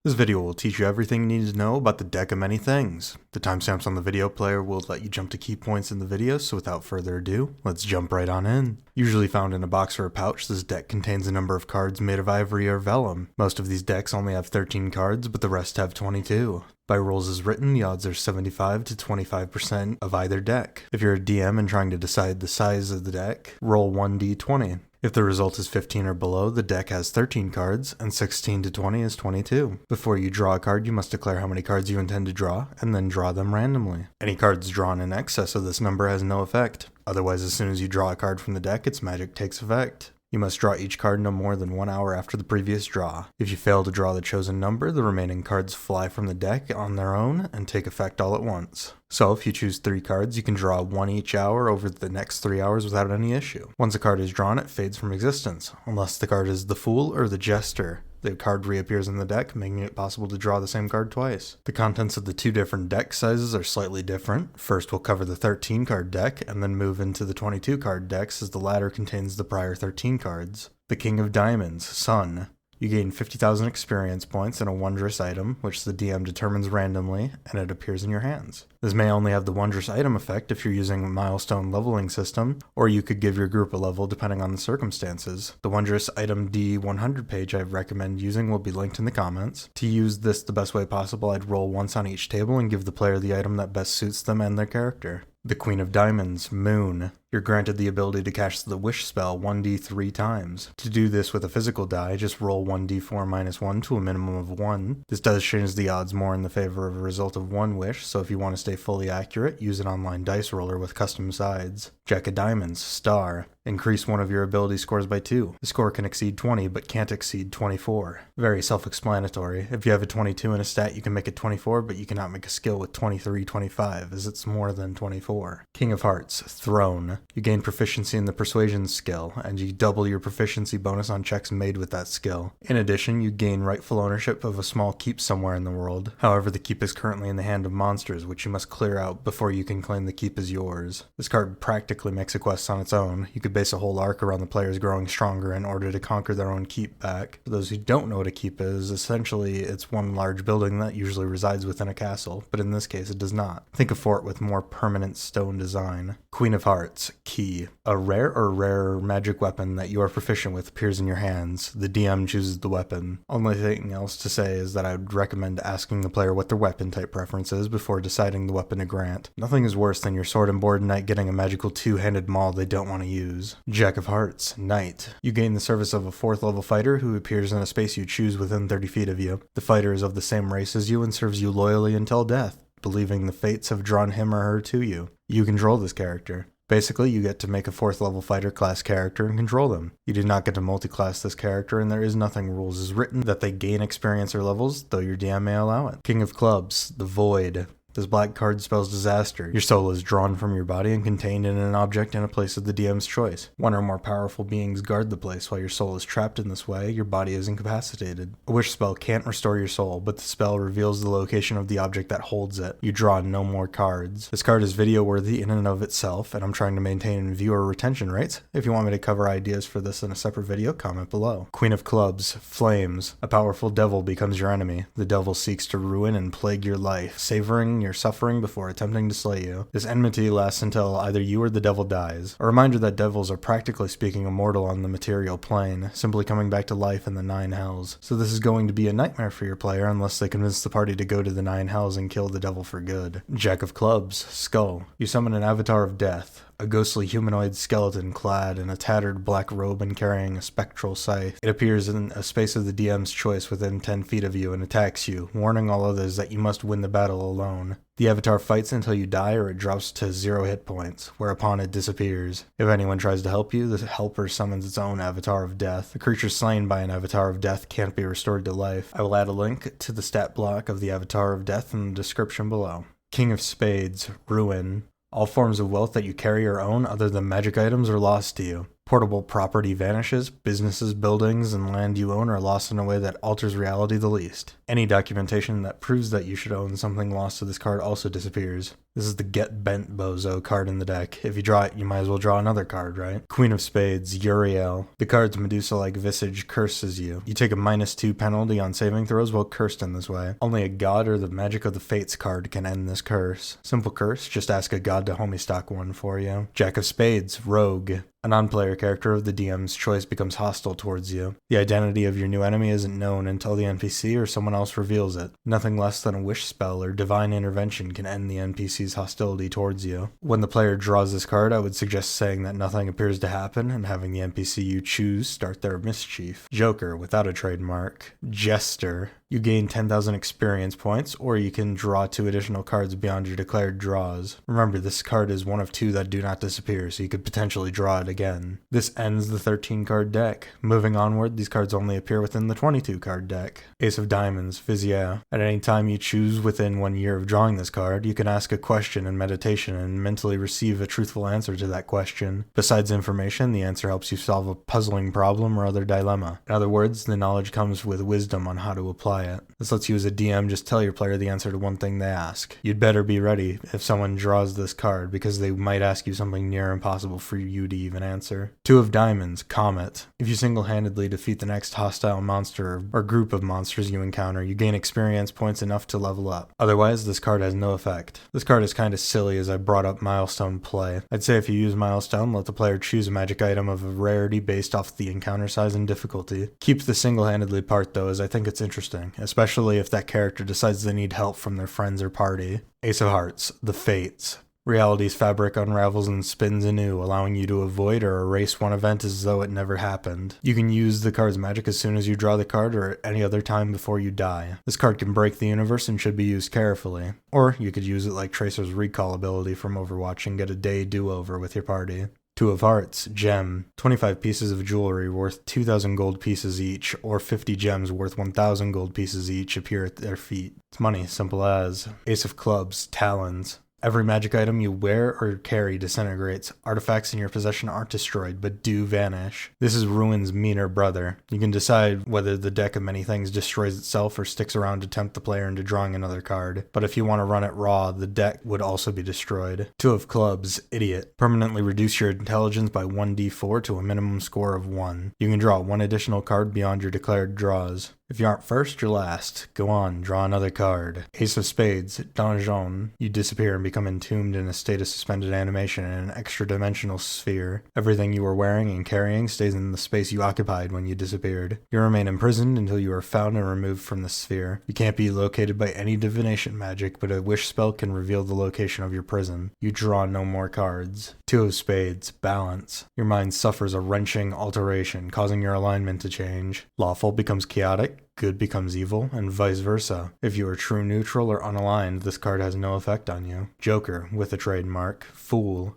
This video will teach you everything you need to know about the deck of many things. The timestamps on the video player will let you jump to key points in the video, so without further ado, let's jump right on in. Usually found in a box or a pouch, this deck contains a number of cards made of ivory or vellum. Most of these decks only have 13 cards, but the rest have 22. By rules as written, the odds are 75 to 25% of either deck. If you're a DM and trying to decide the size of the deck, roll 1d20. If the result is 15 or below, the deck has 13 cards, and 16 to 20 is 22. Before you draw a card, you must declare how many cards you intend to draw, and then draw them randomly. Any cards drawn in excess of this number has no effect. Otherwise, as soon as you draw a card from the deck, its magic takes effect. You must draw each card no more than 1 hour after the previous draw. If you fail to draw the chosen number, the remaining cards fly from the deck on their own and take effect all at once. So if you choose 3 cards, you can draw 1 each hour over the next 3 hours without any issue. Once a card is drawn, it fades from existence, unless the card is the Fool or the Jester. The card reappears in the deck, making it possible to draw the same card twice. The contents of the 2 different deck sizes are slightly different. First, we'll cover the 13 card deck, and then move into the 22 card decks, as the latter contains the prior 13 cards. The King of Diamonds, Sun. You gain 50,000 experience points and a wondrous item, which the DM determines randomly, and it appears in your hands. This may only have the wondrous item effect if you're using a milestone leveling system, or you could give your group a level depending on the circumstances. The wondrous item D100 page I recommend using will be linked in the comments. To use this the best way possible, I'd roll once on each table and give the player the item that best suits them and their character. The Queen of Diamonds, Moon. You're granted the ability to cast the Wish spell 1d3 times. To do this with a physical die, just roll 1d4 minus 1 to a minimum of 1. This does change the odds more in the favor of a result of 1 wish, so if you want to stay fully accurate, use an online dice roller with custom sides. Jack of Diamonds, Star. Increase one of your ability scores by 2. The score can exceed 20, but can't exceed 24. Very self-explanatory. If you have a 22 in a stat, you can make it 24, but you cannot make a skill with 23, 25, as it's more than 24. King of Hearts, Throne. You gain proficiency in the Persuasion skill, and you double your proficiency bonus on checks made with that skill. In addition, you gain rightful ownership of a small keep somewhere in the world. However, the keep is currently in the hand of monsters, which you must clear out before you can claim the keep as yours. This card practically makes a quest on its own. You could base a whole arc around the players growing stronger in order to conquer their own keep back. For those who don't know what a keep is, essentially it's one large building that usually resides within a castle, but in this case it does not. Think of fort with more permanent stone design. Queen of Hearts, Key. A rare or rarer magic weapon that you are proficient with appears in your hands. The DM chooses the weapon. Only thing else to say is that I would recommend asking the player what their weapon type preference is before deciding the weapon to grant. Nothing is worse than your sword and board knight getting a magical 2-handed maul they don't want to use. Jack of Hearts, Knight. You gain the service of a 4th level fighter who appears in a space you choose within 30 feet of you. The fighter is of the same race as you and serves you loyally until death, believing the fates have drawn him or her to you. You control this character. Basically, you get to make a 4th level fighter class character and control them. You do not get to multi-class this character, and there is nothing rules as written that they gain experience or levels, though your DM may allow it. King of Clubs, the Void. This black card spells disaster. Your soul is drawn from your body and contained in an object in a place of the DM's choice. One or more powerful beings guard the place. While your soul is trapped in this way, your body is incapacitated. A wish spell can't restore your soul, but the spell reveals the location of the object that holds it. You draw no more cards. This card is video worthy in and of itself, and I'm trying to maintain viewer retention rates. If you want me to cover ideas for this in a separate video, comment below. Queen of Clubs, Flames. A powerful devil becomes your enemy. The devil seeks to ruin and plague your life, savoring your suffering before attempting to slay you. This enmity lasts until either you or the devil dies. A reminder that devils are practically speaking immortal on the material plane, simply coming back to life in the 9 hells. So this is going to be a nightmare for your player unless they convince the party to go to the 9 hells and kill the devil for good. Jack of Clubs, Skull. You summon an avatar of death. A ghostly humanoid skeleton clad in a tattered black robe and carrying a spectral scythe. It appears in a space of the DM's choice within 10 feet of you and attacks you, warning all others that you must win the battle alone. The avatar fights until you die or it drops to 0 hit points, whereupon it disappears. If anyone tries to help you, the helper summons its own avatar of death. A creature slain by an avatar of death can't be restored to life. I will add a link to the stat block of the avatar of death in the description below. King of Spades, Ruin. All forms of wealth that you carry or own other than magic items are lost to you. Portable property vanishes, businesses, buildings, and land you own are lost in a way that alters reality the least. Any documentation that proves that you should own something lost to this card also disappears. This is the Get Bent Bozo card in the deck. If you draw it, you might as well draw another card, right? Queen of Spades, Uriel. The card's Medusa-like visage curses you. You take a -2 penalty on saving throws while cursed in this way. Only a god or the Magic of the Fates card can end this curse. Simple curse, just ask a god to homestock one for you. Jack of Spades, Rogue. A non-player character of the DM's choice becomes hostile towards you. The identity of your new enemy isn't known until the NPC or someone else reveals it. Nothing less than a wish spell or divine intervention can end the NPC's hostility towards you. When the player draws this card, I would suggest saying that nothing appears to happen and having the NPC you choose start their mischief. Joker, without a trademark. Jester. You gain 10,000 experience points, or you can draw 2 additional cards beyond your declared draws. Remember, this card is one of 2 that do not disappear, so you could potentially draw it again. This ends the 13-card deck. Moving onward, these cards only appear within the 22-card deck. Ace of Diamonds, Vizier. At any time you choose within 1 year of drawing this card, you can ask a question in meditation and mentally receive a truthful answer to that question. Besides information, the answer helps you solve a puzzling problem or other dilemma. In other words, the knowledge comes with wisdom on how to apply it. This lets you as a DM just tell your player the answer to one thing they ask. You'd better be ready if someone draws this card, because they might ask you something near impossible for you to even answer. 2 of Diamonds, Comet. If you single-handedly defeat the next hostile monster or group of monsters you encounter, you gain experience points enough to level up. Otherwise, this card has no effect. This card is kinda silly as I brought up Milestone play. I'd say if you use Milestone, let the player choose a magic item of a rarity based off the encounter size and difficulty. Keep the single-handedly part though, as I think it's interesting, especially if that character decides they need help from their friends or party. Ace of Hearts, the Fates. Reality's fabric unravels and spins anew, allowing you to avoid or erase one event as though it never happened. You can use the card's magic as soon as you draw the card or at any other time before you die. This card can break the universe and should be used carefully. Or you could use it like Tracer's recall ability from Overwatch and get a day do-over with your party. 2 of Hearts, Gem. 25 pieces of jewelry worth 2,000 gold pieces each, or 50 gems worth 1,000 gold pieces each appear at their feet. It's money, simple as. Ace of Clubs, Talons. Every magic item you wear or carry disintegrates. Artifacts in your possession aren't destroyed, but do vanish. This is Ruin's meaner brother. You can decide whether the deck of many things destroys itself or sticks around to tempt the player into drawing another card. But if you want to run it raw, the deck would also be destroyed. 2 of Clubs, Idiot. Permanently reduce your intelligence by 1d4 to a minimum score of 1. You can draw 1 additional card beyond your declared draws. If you aren't first, you're last. Go on, draw another card. Ace of Spades, Donjon. You disappear and become entombed in a state of suspended animation in an extra-dimensional sphere. Everything you were wearing and carrying stays in the space you occupied when you disappeared. You remain imprisoned until you are found and removed from the sphere. You can't be located by any divination magic, but a wish spell can reveal the location of your prison. You draw no more cards. 2 of Spades, Balance. Your mind suffers a wrenching alteration, causing your alignment to change. Lawful becomes chaotic. Good becomes evil, and vice versa. If you are true neutral or unaligned, this card has no effect on you. Joker, with a trademark, Fool.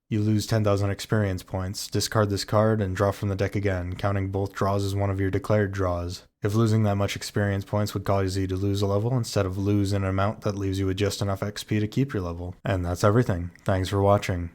You lose 10,000 experience points. Discard this card and draw from the deck again, counting both draws as one of your declared draws. If losing that much experience points would cause you to lose a level, instead of lose an amount that leaves you with just enough XP to keep your level. And that's everything. Thanks for watching.